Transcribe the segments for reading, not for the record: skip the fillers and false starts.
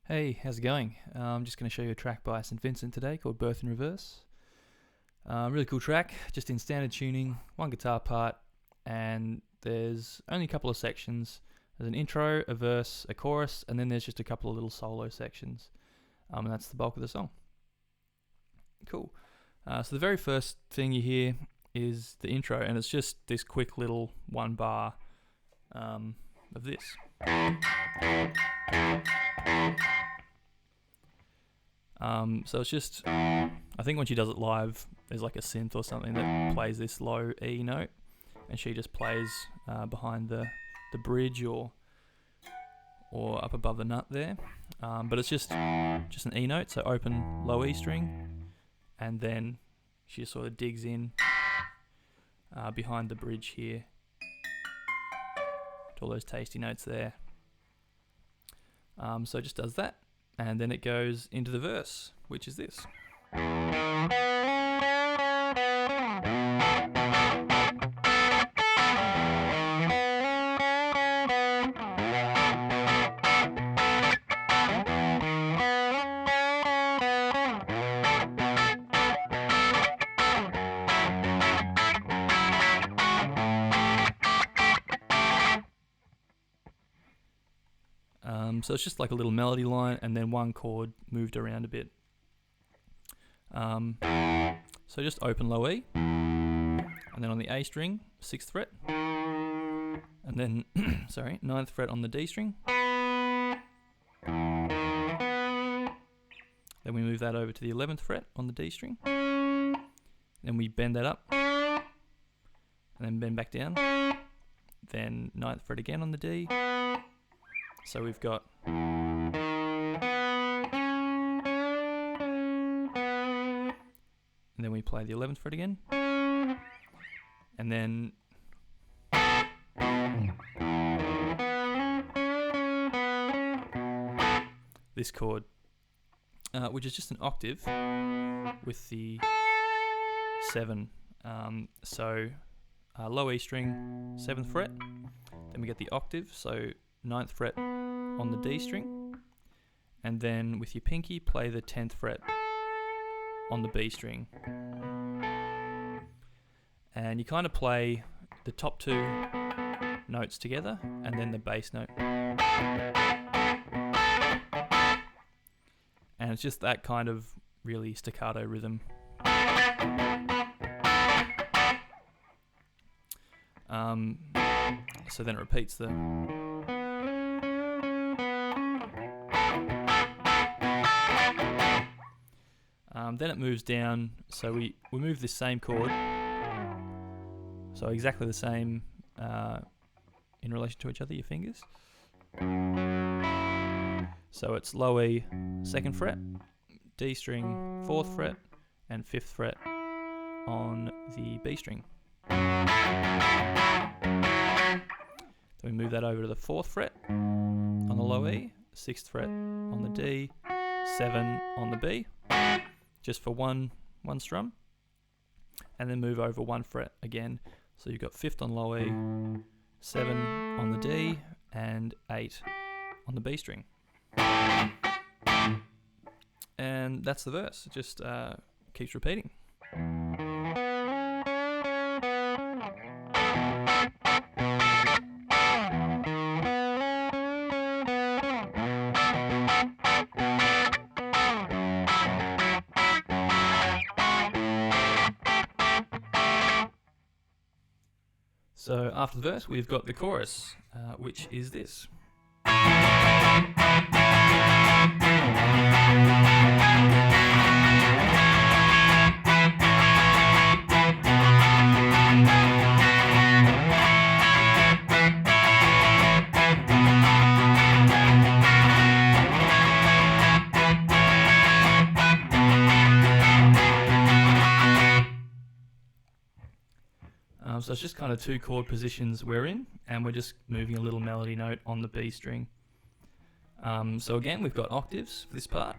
Hey, how's it going? I'm just going to show you a track by St. Vincent today called Birth in Reverse. Really cool track, just in standard tuning, one guitar part, and there's only a couple of sections. There's an intro, a verse, a chorus, and then there's just a couple of little solo sections. And that's the bulk of the song. Cool. So the very first thing you hear is the intro, and it's just this quick little one bar of this. So it's just, I think when she does it live, there's like a synth or something that plays this low E note, and she just plays behind the bridge or up above the nut there. But it's just an E note, so open low E string, and then she just sort of digs in behind the bridge here to all those tasty notes there. So it just does that, and then it goes into the verse, which is this. So it's just like a little melody line and then one chord moved around a bit. So just open low E, and then on the A string, 6th fret, and then, 9th fret on the D string. Then we move that over to the 11th fret on the D string. Then we bend that up, and then bend back down. Then 9th fret again on the D. So we've got and then we play the 11th fret again, and then this chord, which is just an octave with the 7. So low E string, 7th fret, then we get the octave, so 9th fret on the D string, and then with your pinky play the 10th fret on the B string, and you kind of play the top 2 notes together and then the bass note, and it's just that kind of really staccato rhythm. So then it repeats the then it moves down, so we move this same chord, so exactly the same in relation to each other, your fingers. So it's low E, 2nd fret, D string, 4th fret, and 5th fret on the B string. Then we move that over to the 4th fret on the low E, 6th fret on the D, 7 on the B, just for one strum, and then move over 1 fret again. So you've got 5th on low E, 7 on the D, and 8 on the B string. And that's the verse. It just keeps repeating. So after the verse, we've got the chorus, which is this. So it's just kind of 2 chord positions we're in, and we're just moving a little melody note on the B string. So again, we've got octaves for this part.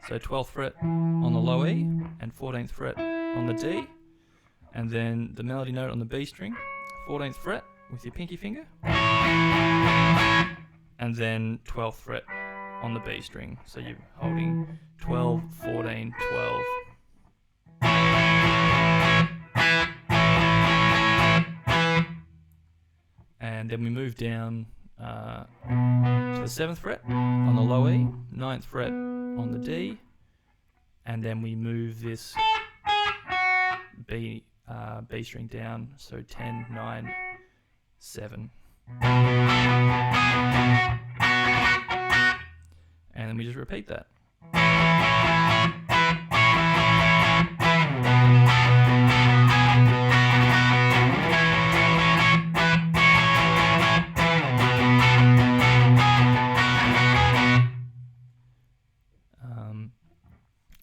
So 12th fret on the low E and 14th fret on the D, and then the melody note on the B string, 14th fret with your pinky finger, and then 12th fret on the B string. So you're holding 12, 14, 12. And then we move down to the 7th fret on the low E, 9th fret on the D, and then we move this B string down, so 10, 9, 7. And then we just repeat that.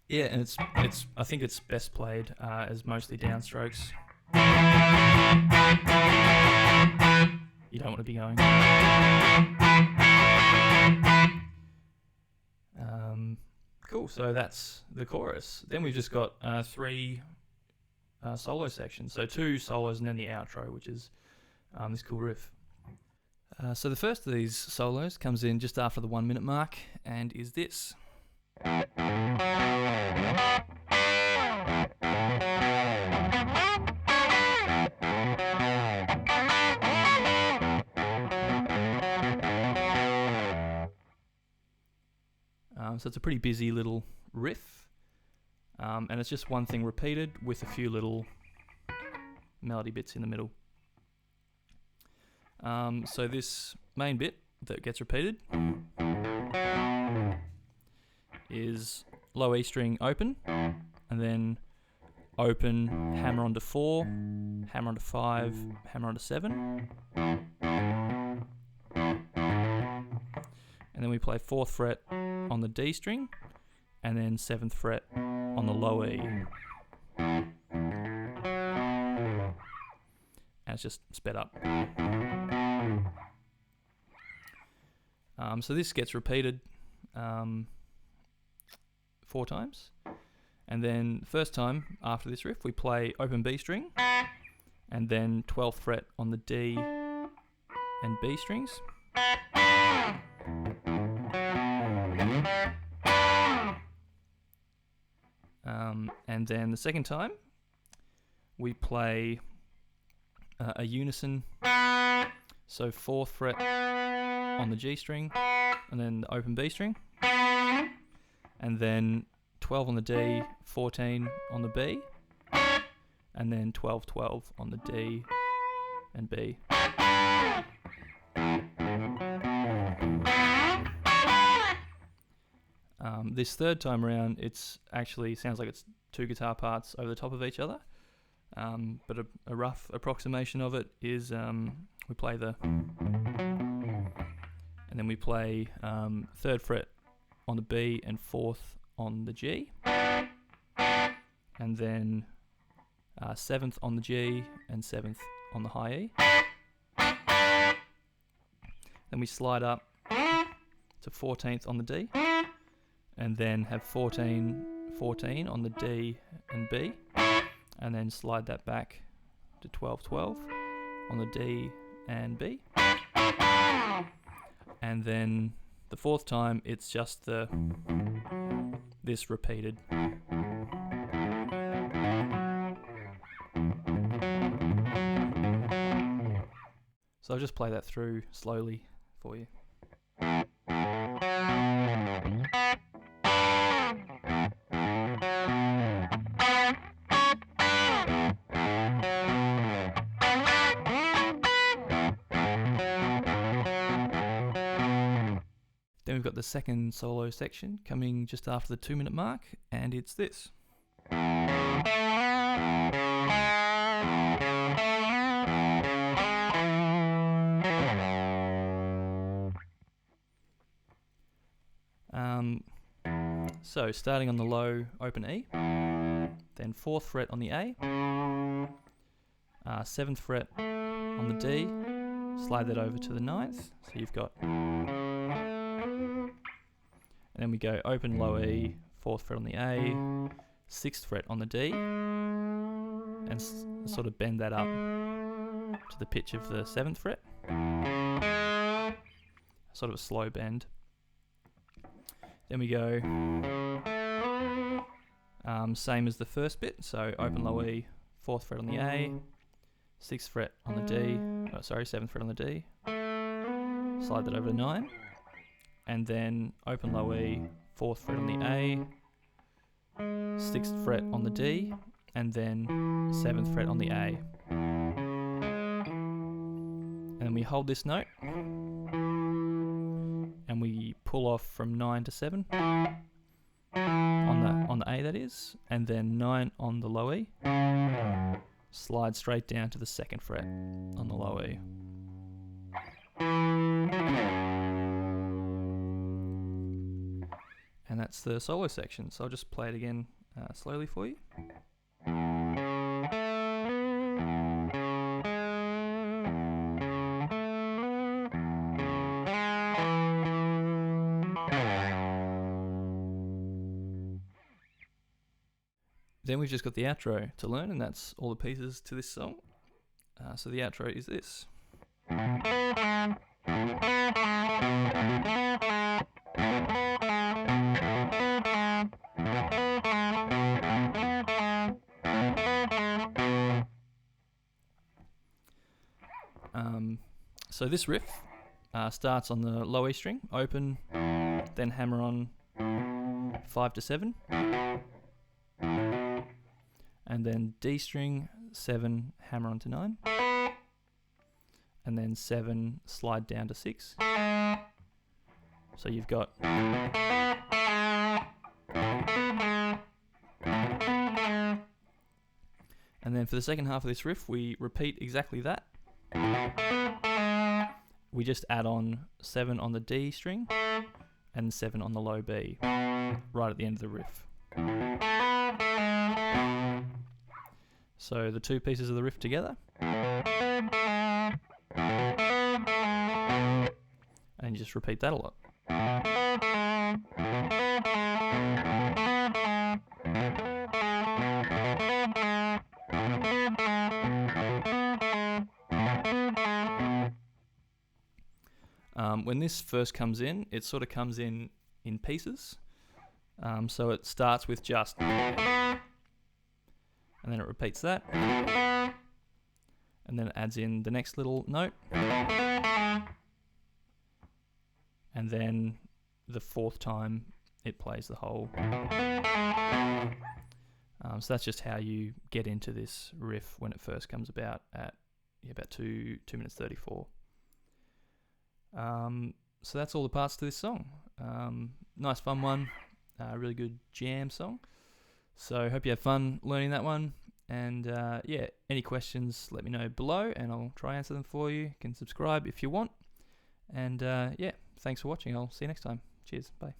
Yeah, and it's I think it's best played as mostly downstrokes. You don't want to be going. Cool, so that's the chorus. Then we've just got 3 solo sections. So 2 solos and then the outro, which is this cool riff. So the first of these solos comes in just after the 1 minute mark and is this. So it's a pretty busy little riff, and it's just one thing repeated with a few little melody bits in the middle. So this main bit that gets repeated is low E string open, and then open, hammer onto 4, hammer onto 5, hammer onto 7. And then we play 4th fret on the D string, and then 7th fret on the low E. And it's just sped up. So this gets repeated 4 times. And then first time after this riff, we play open B string, and then 12th fret on the D and B strings. And then the second time, we play a unison, so 4th fret on the G string, and then the open B string, and then 12 on the D, 14 on the B, and then 12, 12 on the D and B. This third time around, it's actually sounds like it's 2 guitar parts over the top of each other, but a rough approximation of it is we play the, and then we play 3rd fret on the B and 4th on the G, and then 7th on the G and 7th on the high E. Then we slide up to 14th on the D, and then have 14, 14 on the D and B, and then slide that back to 12, 12 on the D and B. And then the 4th time, it's just this repeated. So I'll just play that through slowly for you. Then we've got the second solo section coming just after the 2 minute mark, and it's this. So starting on the low open E, then 4th fret on the A, 7th fret on the D, slide that over to the 9th, so you've got, and then we go open low E, 4th fret on the A, 6th fret on the D, and sort of bend that up to the pitch of the 7th fret, sort of a slow bend. Then we go same as the first bit, so open low E, 4th fret on the A, 6th fret on the D, 7th fret on the D, slide that over to 9, and then open low E, 4th fret on the A, 6th fret on the D, and then 7th fret on the A. And then we hold this note, and we pull off from 9 to 7, on the A that is, and then 9 on the low E, slide straight down to the 2nd fret on the low E. And that's the solo section, so I'll just play it again slowly for you. Then we've just got the outro to learn, and that's all the pieces to this song. So the outro is this. So this riff starts on the low E string, open, then hammer on 5 to 7, and then D string, 7, hammer on to 9, and then 7, slide down to 6. So you've got and then for the second half of this riff, we repeat exactly that. We just add on 7 on the D string and 7 on the low B right at the end of the riff. So the two pieces of the riff together, and you just repeat that a lot. When this first comes in, it sort of comes in pieces. So it starts with just, and then it repeats that, and then it adds in the next little note, and then the 4th time it plays the whole. So that's just how you get into this riff when it first comes about at about 2 minutes 34. So that's all the parts to this song. Nice fun one, really good jam song. So hope you have fun learning that one. And yeah, any questions, let me know below and I'll try answer them for you. You can subscribe if you want. And yeah, thanks for watching. I'll see you next time. Cheers. Bye.